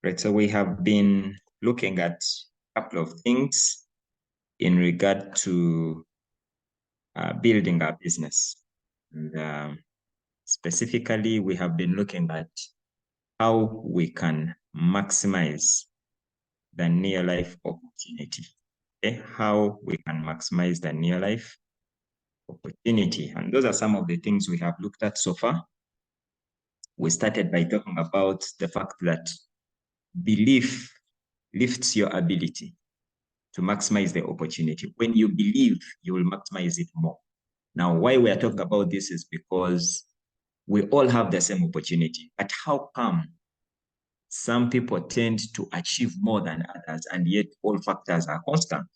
Right, so we have been looking at a couple of things in regard to building our business. And specifically, we have been looking at how we can maximize the Neolife opportunity. Okay? How we can maximize the Neolife opportunity. And those are some of the things we have looked at so far. We started by talking about the fact that belief lifts your ability to maximize the opportunity. When you believe, you will maximize it more. Now, why we are talking about this is because we all have the same opportunity. But how come some people tend to achieve more than others, and yet all factors are constant?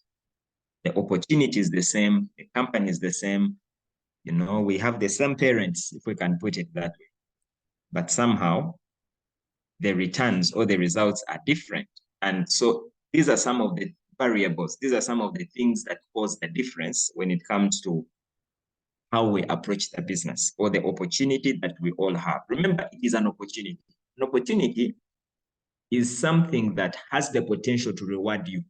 The opportunity is the same, the company is the same, we have the same parents, if we can put it that way. But somehow, the returns or the results are different. And so these are some of the variables. These are some of the things that cause the difference when it comes to how we approach the business or the opportunity that we all have. Remember, it is an opportunity. An opportunity is something that has the potential to reward you.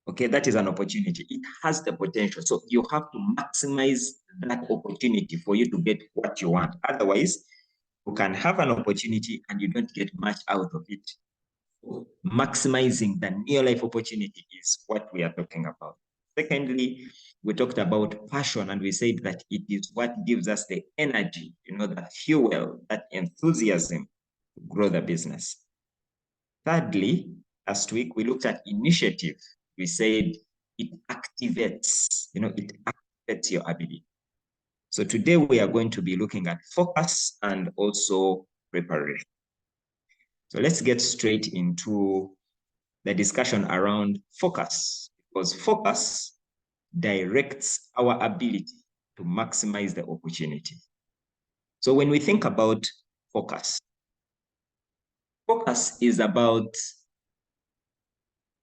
Okay, that is an opportunity. It has the potential. So you have to maximize that opportunity for you to get what you want. Otherwise, you can have an opportunity and you don't get much out of it. Maximizing the Neolife opportunity is what we are talking about. Secondly, we talked about passion, and we said that it is what gives us the energy, the fuel, that enthusiasm to grow the business. Thirdly, last week, we looked at initiative. We said it activates, it activates your ability. So today we are going to be looking at focus and also preparation. So let's get straight into the discussion around focus, because focus directs our ability to maximize the opportunity. So when we think about focus, focus is about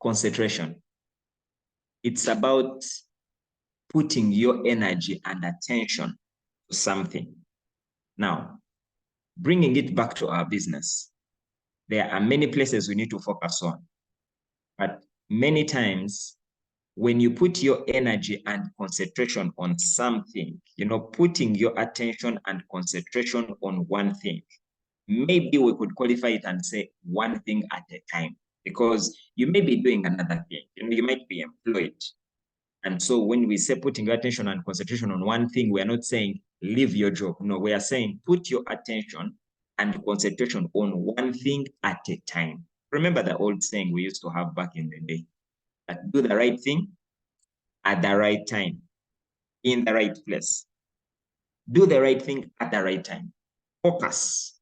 concentration. It's about putting your energy and attention to something. Now, bringing it back to our business, there are many places we need to focus on. But many times, when you put your energy and concentration on something, putting your attention and concentration on one thing, maybe we could qualify it and say one thing at a time, because you may be doing another thing. You might be employed. And so when we say putting your attention and concentration on one thing, we are not saying leave your job. No, we are saying put your attention and concentration on one thing at a time. Remember the old saying we used to have back in the day, that do the right thing at the right time, in the right place. Do the right thing at the right time. Focus.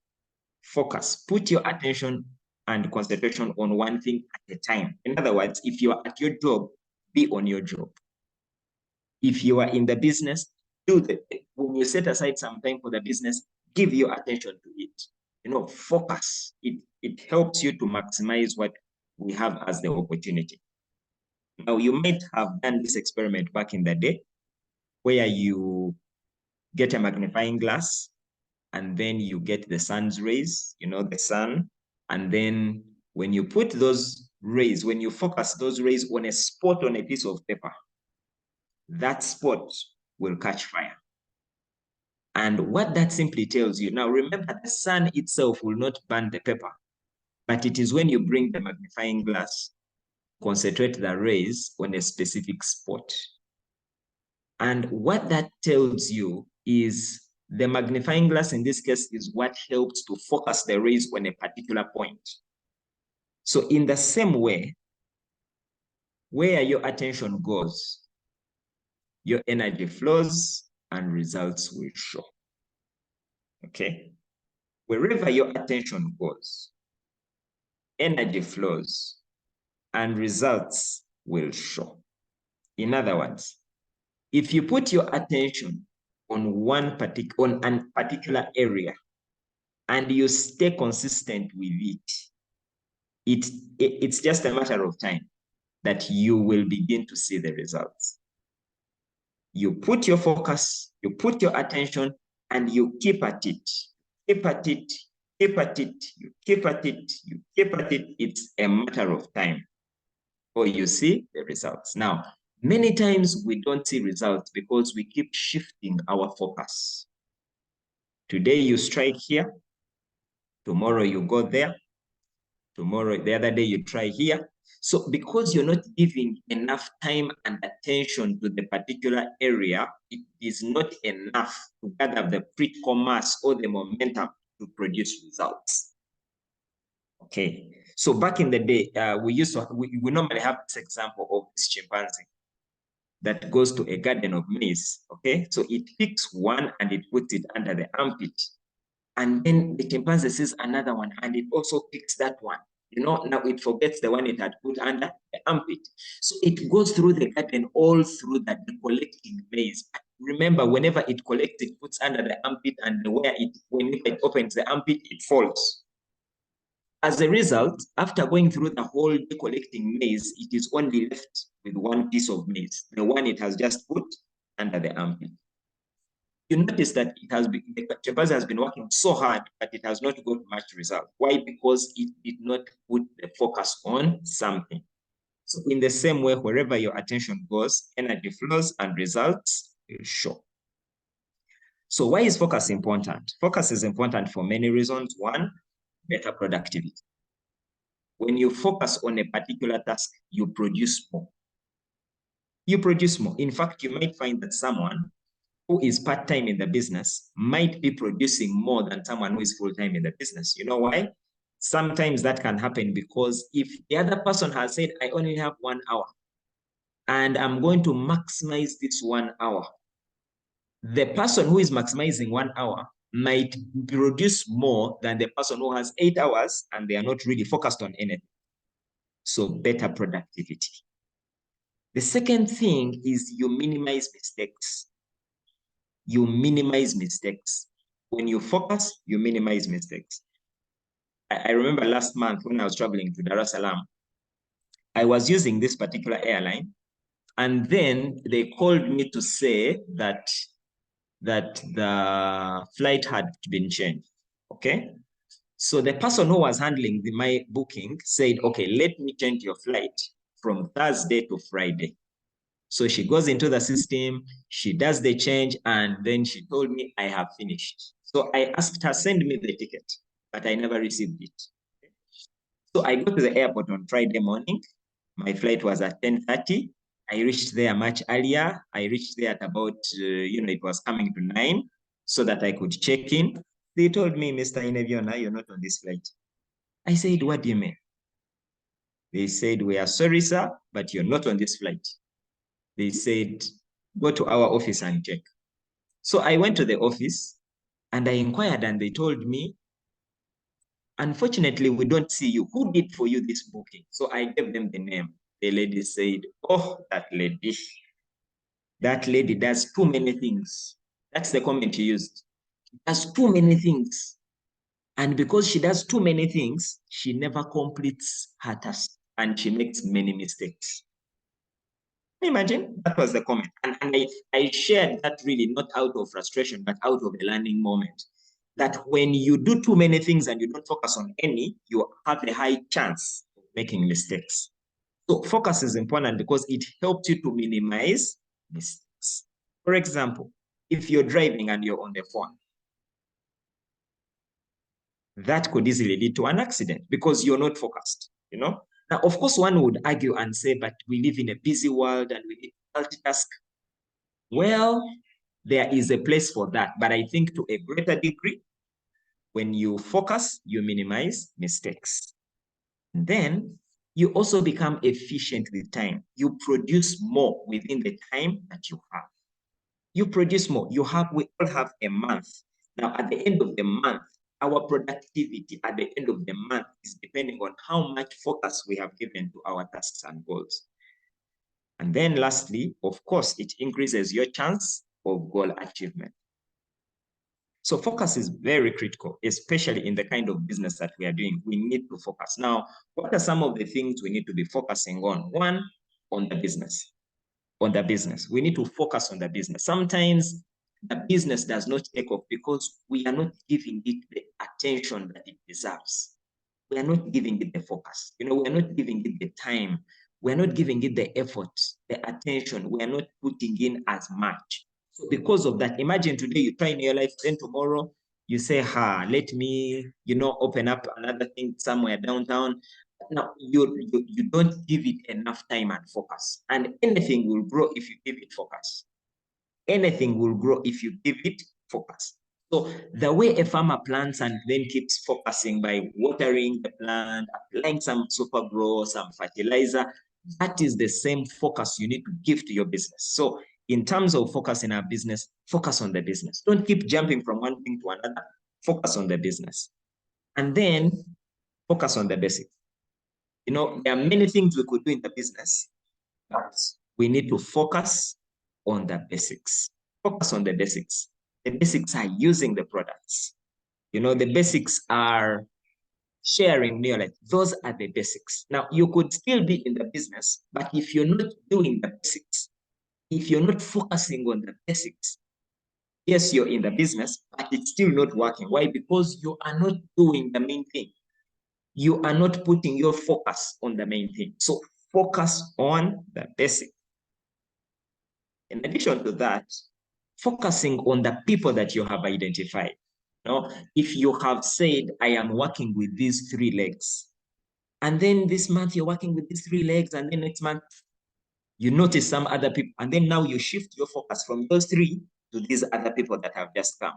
Put your attention and concentration on one thing at a time. In other words, if you are at your job, be on your job. If you are in the business, when you set aside some time for the business, give your attention to it. Focus. It helps you to maximize what we have as the opportunity. Now, you might have done this experiment back in the day where you get a magnifying glass and then you get the sun's rays, the sun. And then when you put those rays, when you focus those rays on a spot on a piece of paper, that spot will catch fire. And what that simply tells you, now remember, the sun itself will not burn the paper, but it is when you bring the magnifying glass, concentrate the rays on a specific spot. And what that tells you is the magnifying glass in this case is what helps to focus the rays on a particular point. So in the same way, where your attention goes, your energy flows and results will show. Okay? Wherever your attention goes, energy flows and results will show. In other words, if you put your attention on a particular area and you stay consistent with it's just a matter of time that you will begin to see the results. You put your focus, you put your attention, and you keep at it. Keep at it keep at it, you keep at it, you keep at it. It's a matter of time before you see the results. Now, many times we don't see results because we keep shifting our focus. Today you strike here, tomorrow you go there, tomorrow, the other day you try here. So because you're not giving enough time and attention to the particular area, it is not enough to gather the critical mass or the momentum to produce results. Okay, so back in the day, we normally have this example of this chimpanzee that goes to a garden of maize. Okay, so it picks one and it puts it under the armpit. And then the chimpanzee sees another one and it also picks that one. Now it forgets the one it had put under the armpit. So it goes through the garden all through that, collecting maize. Remember, whenever it collects, it puts under the armpit, and whenever it opens the armpit, it falls. As a result, after going through the whole collecting maize, it is only left with one piece of maize, the one it has just put under the armpit. You notice that the chimpanzee has been working so hard, but it has not got much result. Why? Because it did not put the focus on something. So in the same way, wherever your attention goes, energy flows and results will show. So why is focus important? Focus is important for many reasons. One, better productivity. When you focus on a particular task, you produce more. You produce more. In fact, you might find that someone who is part-time in the business might be producing more than someone who is full-time in the business. You know why? Sometimes that can happen because if the other person has said, I only have 1 hour and I'm going to maximize this 1 hour, the person who is maximizing 1 hour might produce more than the person who has 8 hours and they are not really focused on anything. So better productivity. The second thing is you minimize mistakes. You minimize mistakes. When you focus, you minimize mistakes. I remember last month when I was traveling to Dar es Salaam, I was using this particular airline, and then they called me to say that the flight had been changed. Okay, so the person who was handling my booking said, okay, let me change your flight from Thursday to Friday. So she goes into the system, she does the change, and then she told me, I have finished. So I asked her, send me the ticket, but I never received it. So I go to the airport on Friday morning. My flight was at 10:30. I reached there much earlier. I reached there at about, it was coming to 9 so that I could check in. They told me, Mr. Ainebyoona, you're not on this flight. I said, what do you mean? They said, we are sorry, sir, but you're not on this flight. They said, go to our office and check. So I went to the office and I inquired, and they told me, unfortunately, we don't see you. Who did for you this booking? So I gave them the name. The lady said, oh, that lady. That lady does too many things. That's the comment she used. She does too many things. And because she does too many things, she never completes her task and she makes many mistakes. Imagine, that was the comment. And I shared that really not out of frustration, but out of a learning moment. That when you do too many things and you don't focus on any, you have a high chance of making mistakes. So focus is important because it helps you to minimize mistakes. For example, if you're driving and you're on the phone, that could easily lead to an accident because you're not focused, Now, of course, one would argue and say, but we live in a busy world and we need to multitask. Well, there is a place for that, but I think to a greater degree, when you focus, you minimize mistakes. And then you also become efficient with time. You produce more within the time that you have. You produce more. We all have a month. Now, at the end of the month, our productivity at the end of the month is depending on how much focus we have given to our tasks and goals. And then lastly, of course, it increases your chance of goal achievement. So focus is very critical, especially in the kind of business that we are doing. We need to focus. Now, what are some of the things we need to be focusing on? One, on the business. On the business. We need to focus on the business. Sometimes the business does not take off because we are not giving it the attention that it deserves. We are not giving it the focus. We are not giving it the time. We are not giving it the effort, the attention. We are not putting in as much. So because of that, imagine today you try in your life, then tomorrow you say, let me, open up another thing somewhere downtown. Now, you don't give it enough time and focus. And anything will grow if you give it focus. Anything will grow if you give it focus. So the way a farmer plants and then keeps focusing by watering the plant, applying some super grow, some fertilizer, that is the same focus you need to give to your business. So in terms of focus in our business, focus on the business. Don't keep jumping from one thing to another. Focus on the business. And then focus on the basics. There are many things we could do in the business, but we need to focus on the basics. Focus on the basics. The basics are using the products. The basics are sharing Neolife. Those are the basics. Now, you could still be in the business, but if you're not doing the basics, if you're not focusing on the basics, yes, you're in the business, but it's still not working. Why? Because you are not doing the main thing. You are not putting your focus on the main thing. So focus on the basics. In addition to that, focusing on the people that you have identified. If you have said, I am working with these 3 legs, and then this month you're working with these 3 legs, and then next month you notice some other people, and then now you shift your focus from those 3 to these other people that have just come.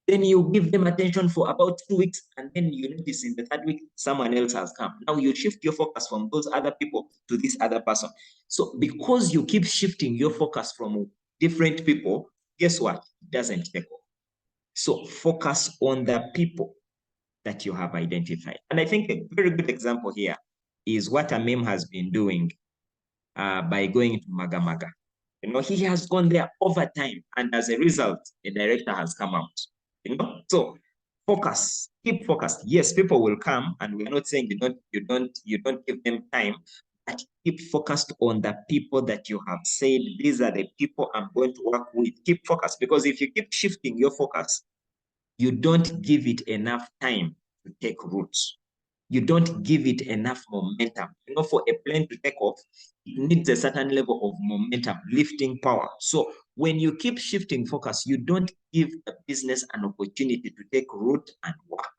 Then you give them attention for about 2 weeks, and then you notice in the 3rd week, someone else has come. Now you shift your focus from those other people to this other person. So because you keep shifting your focus from different people, guess what? It doesn't take off. So focus on the people that you have identified. And I think a very good example here is what Amim has been doing by going to Maga Maga. He has gone there over time, and as a result, a director has come out. So focus, keep focused. Yes, people will come, and we're not saying you don't give them time, but keep focused on the people that you have said, these are the people I'm going to work with. Keep focused, because if you keep shifting your focus, you don't give it enough time to take roots. You don't give it enough momentum. For a plane to take off, it needs a certain level of momentum, lifting power. So when you keep shifting focus, you don't give the business an opportunity to take root and work.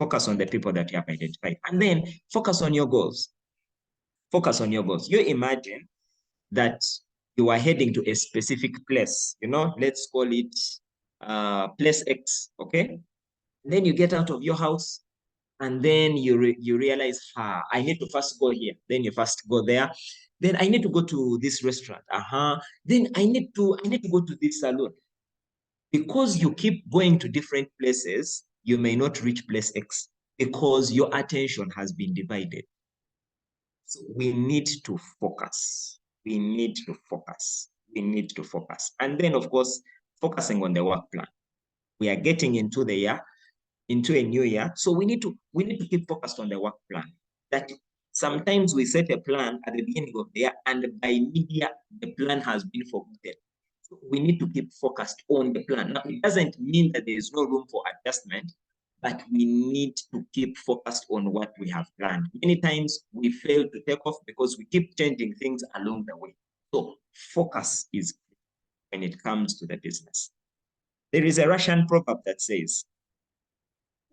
Focus on the people that you have identified. And then focus on your goals. Focus on your goals. You imagine that you are heading to a specific place, let's call it place X, okay? Then you get out of your house, and then you realize, I need to first go here. Then you first go there. Then I need to go to this restaurant. Then I need to go to this salon. Because you keep going to different places, you may not reach place X because your attention has been divided. So we need to focus. We need to focus. We need to focus. And then, of course, focusing on the work plan. We are getting into the year, into a new year. So we need to keep focused on the work plan. That sometimes we set a plan at the beginning of the year, and by mid-year, the plan has been forgotten. So we need to keep focused on the plan. Now, it doesn't mean that there is no room for adjustment, but we need to keep focused on what we have planned. Many times we fail to take off because we keep changing things along the way. So focus is when it comes to the business. There is a Russian proverb that says,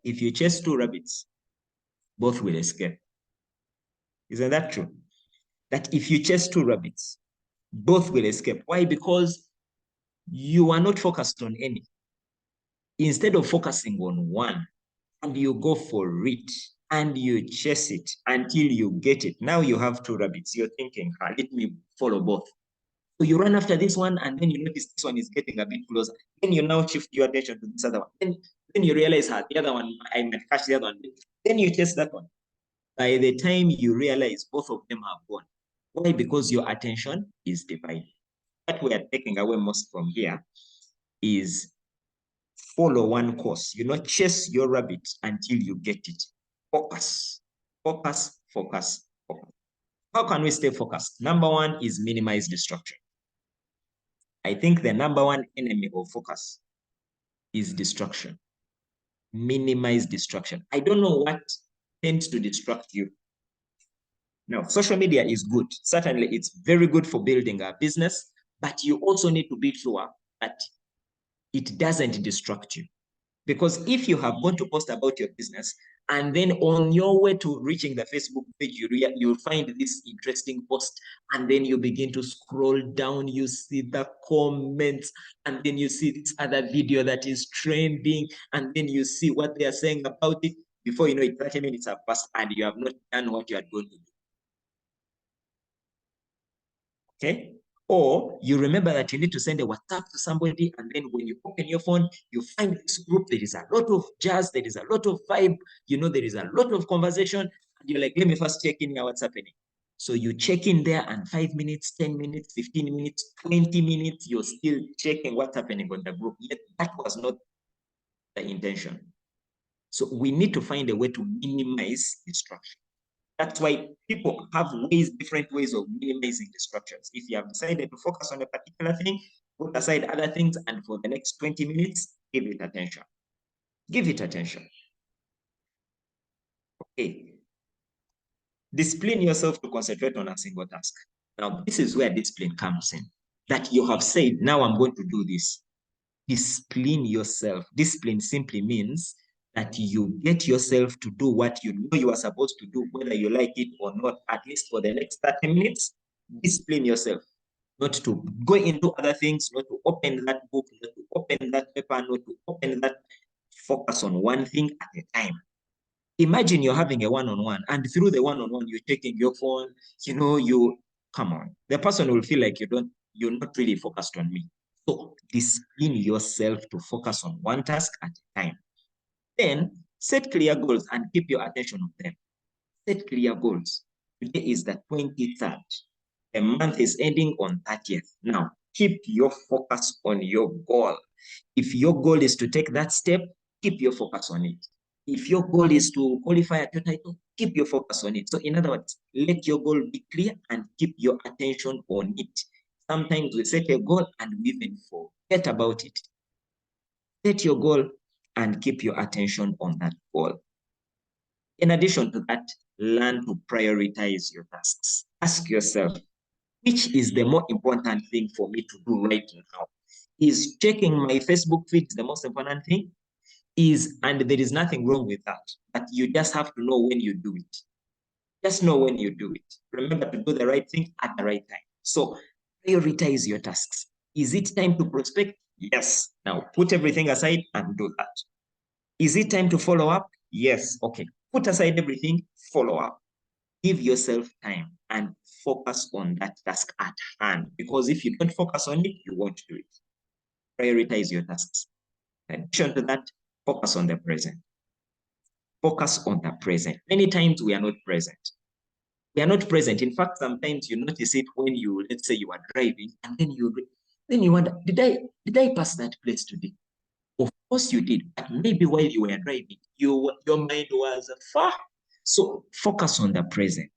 if you chase 2 rabbits, both will escape. Isn't that true? That if you chase 2 rabbits, both will escape. Why? Because you are not focused on any. Instead of focusing on one, and you go for it, and you chase it until you get it. Now you have 2 rabbits. You're thinking, let me follow both. So you run after this one, and then you notice this one is getting a bit closer. Then you now shift your attention to this other one. Then you realize, the other one, I might catch the other one. Then you chase that one. By the time you realize, both of them have gone. Why? Because your attention is divided. What we are taking away most from here is follow one course. Chase your rabbit until you get it. Focus, focus, focus, focus. How can we stay focused? Number 1 is minimize distraction. I think the number one enemy of focus is distraction. Minimize distraction. I don't know what tends to distract you. Now, social media is good. Certainly, it's very good for building a business, but you also need to be sure that it doesn't distract you. Because if you have gone to post about your business, and then on your way to reaching the Facebook page, you'll find this interesting post, and then you begin to scroll down, you see the comments, and then you see this other video that is trending, and then you see what they are saying about it. Before you know it, 30 minutes have passed, and you have not done what you are going to do. Okay? Or you remember that you need to send a WhatsApp to somebody, and then when you open your phone, you find this group, there is a lot of jazz, there is a lot of vibe, there is a lot of conversation, and you're like, let me first check in here, what's happening. So you check in there, and 5 minutes, 10 minutes, 15 minutes, 20 minutes, you're still checking what's happening on the group. Yet that was not the intention. So we need to find a way to minimize distraction. That's why people have different ways of minimizing distractions. If you have decided to focus on a particular thing, put aside other things, and for the next 20 minutes, give it attention. Give it attention. Okay. Discipline yourself to concentrate on a single task. Now, this is where discipline comes in. That you have said, now I'm going to do this. Discipline yourself. Discipline simply means that you get yourself to do what you know you are supposed to do, whether you like it or not, at least for the next 30 minutes. Discipline yourself, not to go into other things, not to open that book, not to open that paper, not to open that. Focus on one thing at a time. Imagine you're having a one-on-one, and through the one-on-one, you're taking your phone, come on. The person will feel like you're not really focused on me. So discipline yourself to focus on one task at a time. Then set clear goals and keep your attention on them. Set clear goals. Today is the 23rd. The month is ending on 30th. Now, keep your focus on your goal. If your goal is to take that step, keep your focus on it. If your goal is to qualify at your title, keep your focus on it. So in other words, let your goal be clear and keep your attention on it. Sometimes we set a goal and we even forget about it. Set your goal and keep your attention on that goal. In addition to that, learn to prioritize your tasks. Ask yourself, which is the more important thing for me to do right now? Is checking my Facebook feed the most important thing? And there is nothing wrong with that, but you just have to know when you do it. Just know when you do it. Remember to do the right thing at the right time. So prioritize your tasks. Is it time to prospect? Yes. Now put everything aside and do that. Is it time to follow up? Yes. Okay. Put aside everything, follow up. Give yourself time and focus on that task at hand. Because if you don't focus on it, you won't do it. Prioritize your tasks. In addition to that, focus on the present. Focus on the present. Many times we are not present. We are not present. In fact, sometimes you notice it when let's say you are driving, and then you wonder, did I pass that place today? Of course you did, but maybe while you were driving, your mind was far. So focus on the present.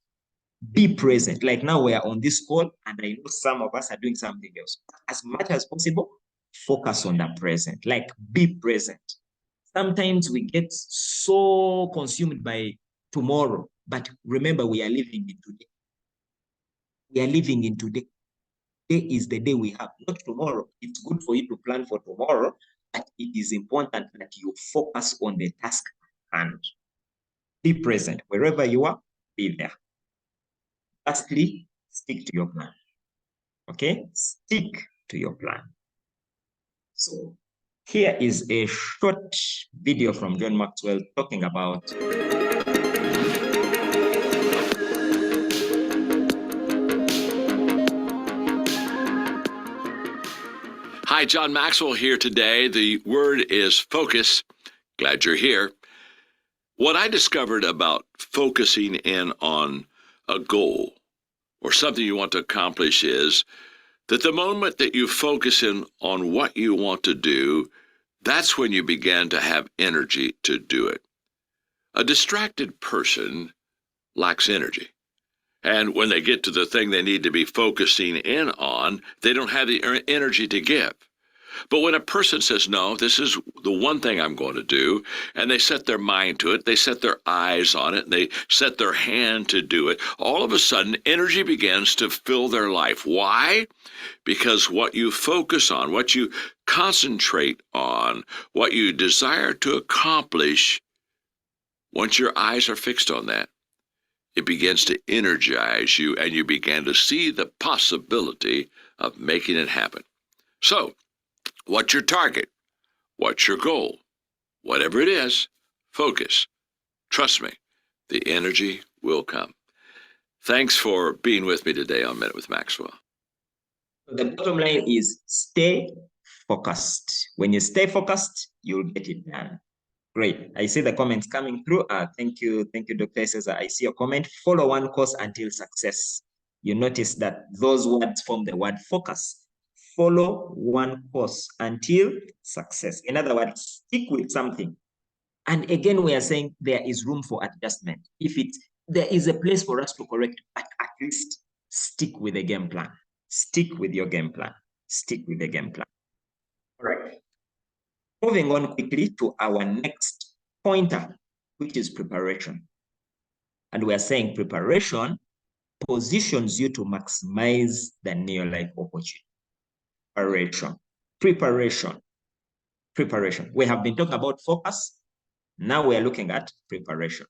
Be present. Like now we are on this call, and I know some of us are doing something else. As much as possible, focus on the present. Like be present. Sometimes we get so consumed by tomorrow, but remember, we are living in today. We are living in today. Today is the day we have, not tomorrow. It's good for you to plan for tomorrow, but it is important that you focus on the task and be present. Wherever you are, be there. Lastly, stick to your plan. Okay? Stick to your plan. So here is a short video from John Maxwell talking about Hi, John Maxwell here today. The word is focus. Glad you're here. What I discovered about focusing in on a goal or something you want to accomplish is that the moment that you focus in on what you want to do, that's when you begin to have energy to do it. A distracted person lacks energy. And when they get to the thing they need to be focusing in on, they don't have the energy to give. But when a person says, no, this is the one thing I'm going to do, and they set their mind to it, they set their eyes on it, they set their hand to do it, all of a sudden energy begins to fill their life. Why? Because what you focus on, what you concentrate on, what you desire to accomplish, once your eyes are fixed on that, it begins to energize you, and you begin to see the possibility of making it happen. So, what's your target? What's your goal? Whatever it is, focus. Trust me, the energy will come. Thanks for being with me today on Minute with Maxwell. The bottom line is stay focused. When you stay focused, you'll get it done. Great. I see the comments coming through. Thank you, Dr. Cesar. I see your comment. Follow one course until success. You notice that those words form the word focus. Follow one course until success. In other words, stick with something. And again, we are saying there is room for adjustment. There is a place for us to correct, but at least stick with the game plan. Stick with your game plan. Stick with the game plan. All right. Moving on quickly to our next pointer, which is preparation. And we are saying preparation positions you to maximize the Neolife opportunity. Preparation. We have been talking about focus. Now we are looking at preparation.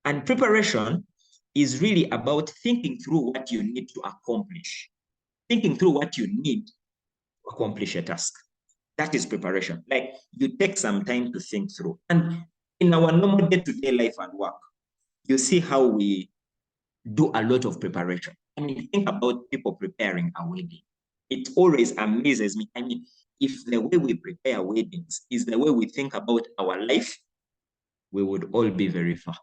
And preparation is really about thinking through what you need to accomplish. Thinking through what you need to accomplish a task. That is preparation. Like, you take some time to think through. And in our normal day-to-day life and work, you see how we do a lot of preparation. I mean, think about people preparing a wedding. It always amazes me. I mean, if the way we prepare weddings is the way we think about our life, we would all be very far.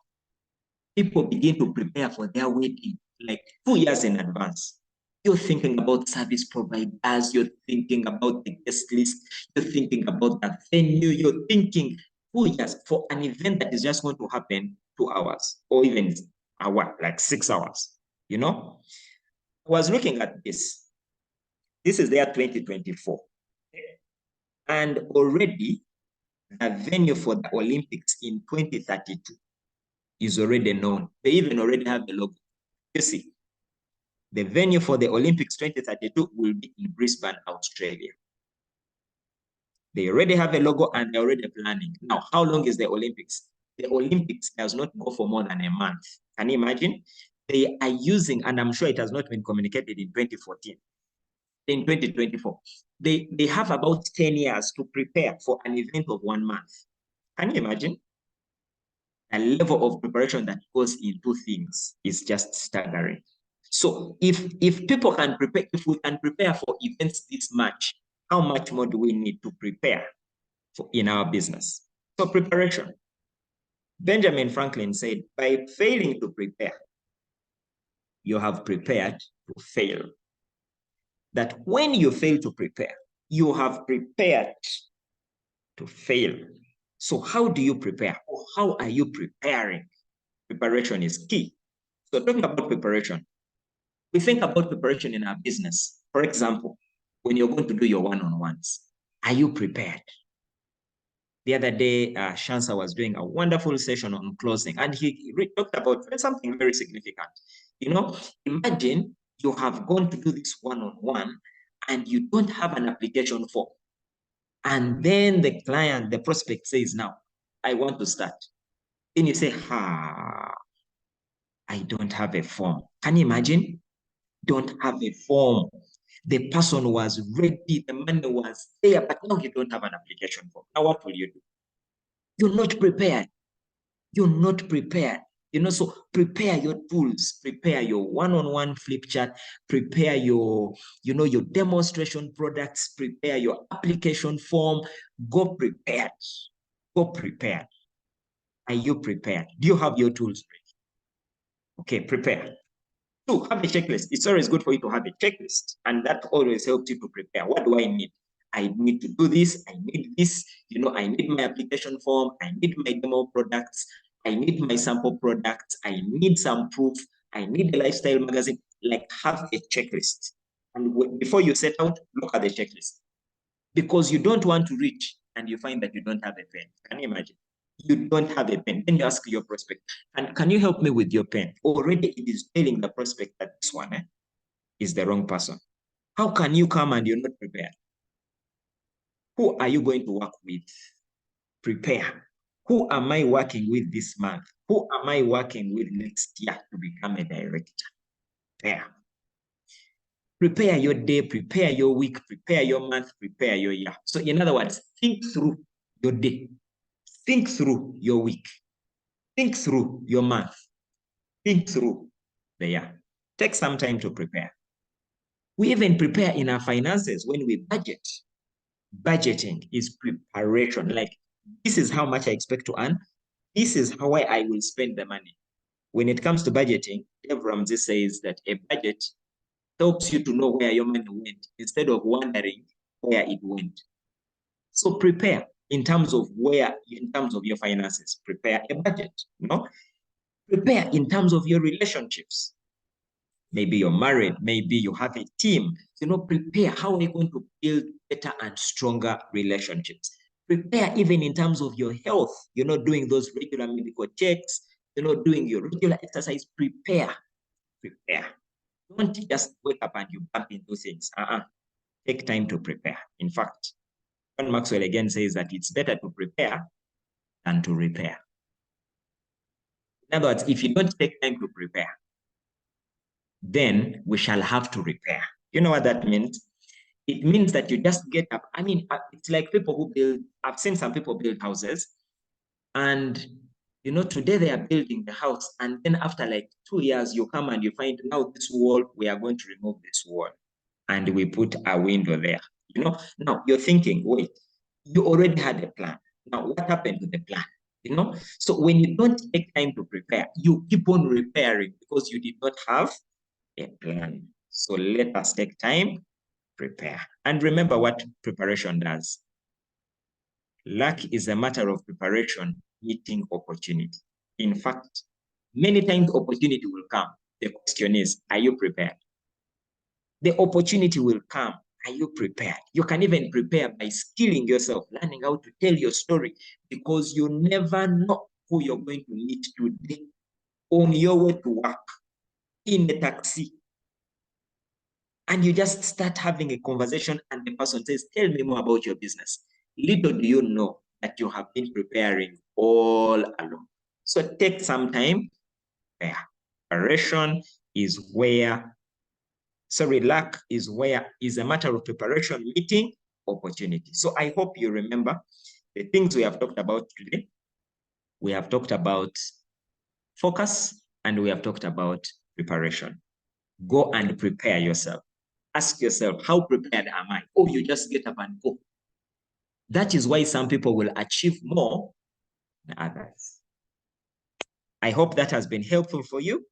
People begin to prepare for their wedding like 2 years in advance. You're thinking about service providers, you're thinking about the guest list, you're thinking about the venue, you're thinking 2 years for an event that is just going to happen 2 hours or even like 6 hours, you know? I was looking at this. This is the year 2024. And already the venue for the Olympics in 2032 is already known. They even already have the logo. You see, the venue for the Olympics 2032 will be in Brisbane, Australia. They already have a logo and they're already planning. Now, how long is the Olympics? The Olympics does not go for more than a month. Can you imagine? They are using, and I'm sure it has not been communicated in 2014, in 2024. They have about 10 years to prepare for an event of 1 month. Can you imagine? The level of preparation that goes into things is just staggering. So if people can prepare, if we can prepare for events this much, how much more do we need to prepare for in our business? So preparation. Benjamin Franklin said, by failing to prepare, you have prepared to fail. That when you fail to prepare, you have prepared to fail. So how do you prepare? Or how are you preparing? Preparation is key. So talking about preparation, we think about preparation in our business. For example, when you're going to do your one-on-ones, are you prepared? The other day, Shansa was doing a wonderful session on closing, and he talked about something very significant. You know, imagine you have gone to do this one-on-one and you don't have an application form. And then the client, the prospect says, now, I want to start. Then you say, I don't have a form. Can you imagine? Don't have a form. The person was ready, the money was there, but now you don't have an application form. Now what will you do? You're not prepared. You're not prepared. You know, so prepare your tools, prepare your one-on-one flip chart, prepare your, your demonstration products, prepare your application form. Go prepared. Go prepared. Are you prepared? Do you have your tools ready? Okay, prepare. 2, have a checklist. It's always good for you to have a checklist, and that always helps you to prepare. What do I need? I need to do this. I need this. I need my application form. I need my demo products. I need my sample products. I need some proof. I need a lifestyle magazine. Like, have a checklist. And before you set out, look at the checklist. Because you don't want to reach and you find that you don't have a pen. Can you imagine? You don't have a pen. Then you ask your prospect, and can you help me with your pen? Already it is telling the prospect that this one is the wrong person. How can you come and you're not prepared? Who are you going to work with? Prepare. Who am I working with this month? Who am I working with next year to become a director? Prepare. Prepare your day, prepare your week, prepare your month, prepare your year. So in other words, think through your day, think through your week, think through your month, think through the year. Take some time to prepare. We even prepare in our finances when we budget. Budgeting is preparation. Like, this is how much I expect to earn. This is how I will spend the money. When it comes to budgeting, Dave Ramsey says that a budget helps you to know where your money went instead of wondering where it went. So prepare in terms of your finances. Prepare a budget, Prepare in terms of your relationships. Maybe you're married, maybe you have a team. Prepare. How are you going to build better and stronger relationships? Prepare even in terms of your health, doing those regular medical checks, doing your regular exercise. Prepare. Don't just wake up and you bump into things. Take time to prepare. In fact, John Maxwell again says that it's better to prepare than to repair. In other words, if you don't take time to prepare, then we shall have to repair. You know what that means? It means that you just get up. I mean, it's like people who build, I've seen some people build houses, and today they are building the house, and then after like 2 years, you come and you find, now this wall, we are going to remove this wall, and we put a window there. Now you're thinking, wait, you already had a plan. Now what happened to the plan? So when you don't take time to prepare, you keep on repairing because you did not have a plan. So let us take time, prepare. And remember what preparation does. Luck is a matter of preparation meeting opportunity. In fact, many times opportunity will come. The question is, are you prepared? The opportunity will come. Are you prepared? You can even prepare by skilling yourself, learning how to tell your story, because you never know who you're going to meet today on your way to work, in the taxi. And you just start having a conversation and the person says, tell me more about your business. Little do you know that you have been preparing all along. So take some time. Preparation is where, luck is a matter of preparation meeting opportunity. So I hope you remember the things we have talked about today. We have talked about focus and we have talked about preparation. Go and prepare yourself. Ask yourself, how prepared am I? Or you just get up and go. That is why some people will achieve more than others. I hope that has been helpful for you.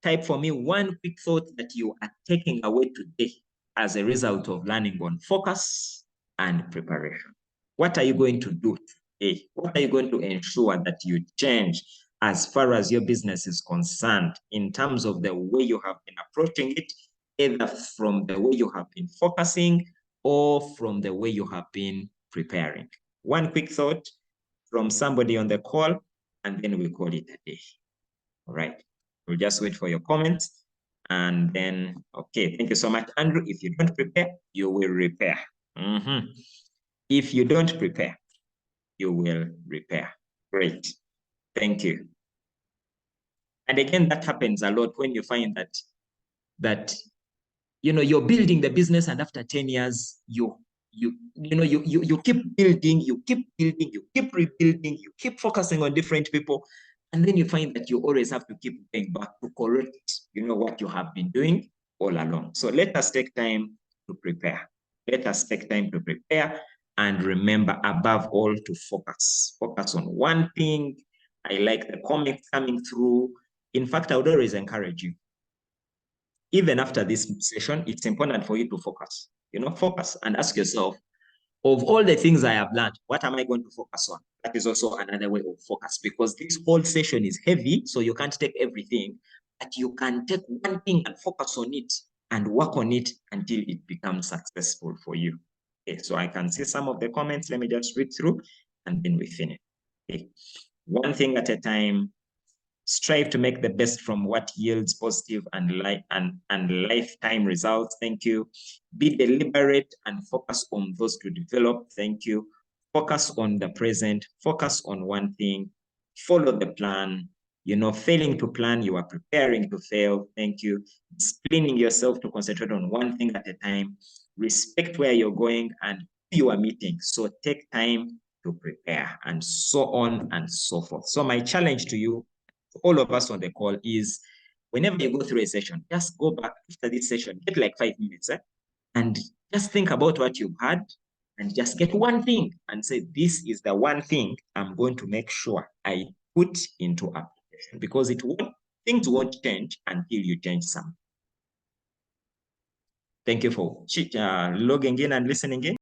Type for me one quick thought that you are taking away today as a result of learning on focus and preparation. What are you going to do today? What are you going to ensure that you change as far as your business is concerned in terms of the way you have been approaching it, either from the way you have been focusing or from the way you have been preparing? One quick thought from somebody on the call, and then we call it a day. All right. We'll just wait for your comments. And then, okay, thank you so much, Andrew. If you don't prepare, you will repair. If you don't prepare, you will repair. Great. Thank you. And again, that happens a lot when you find that you're building the business, and after 10 years, you keep building, you keep rebuilding, you keep focusing on different people. And then you find that you always have to keep going back to correct, what you have been doing all along. So let us take time to prepare. Let us take time to prepare, and remember, above all, to focus. Focus on one thing. I like the comments coming through. In fact, I would always encourage you, even after this session, it's important for you to focus. Focus and ask yourself, of all the things I have learned, what am I going to focus on? That is also another way of focus, because this whole session is heavy, so you can't take everything. that you can take one thing and focus on it and work on it until it becomes successful for you. Okay, so I can see some of the comments. Let me just read through and then we finish. Okay. One thing at a time. Strive to make the best from what yields positive and lifetime results. Thank you. Be deliberate and focus on those to develop. Thank you. Focus on the present. Focus on one thing. Follow the plan. Failing to plan, you are preparing to fail. Thank you. Disciplining yourself to concentrate on one thing at a time. Respect where you're going and who you are meeting. So take time to prepare, and so on and so forth. So my challenge to you, all of us on the call, is whenever you go through a session, just go back after this session, get like 5 minutes, and just think about what you've had and just get one thing and say, this is the one thing I'm going to make sure I put into application, because things won't change until you change something. Thank you for logging in and listening in.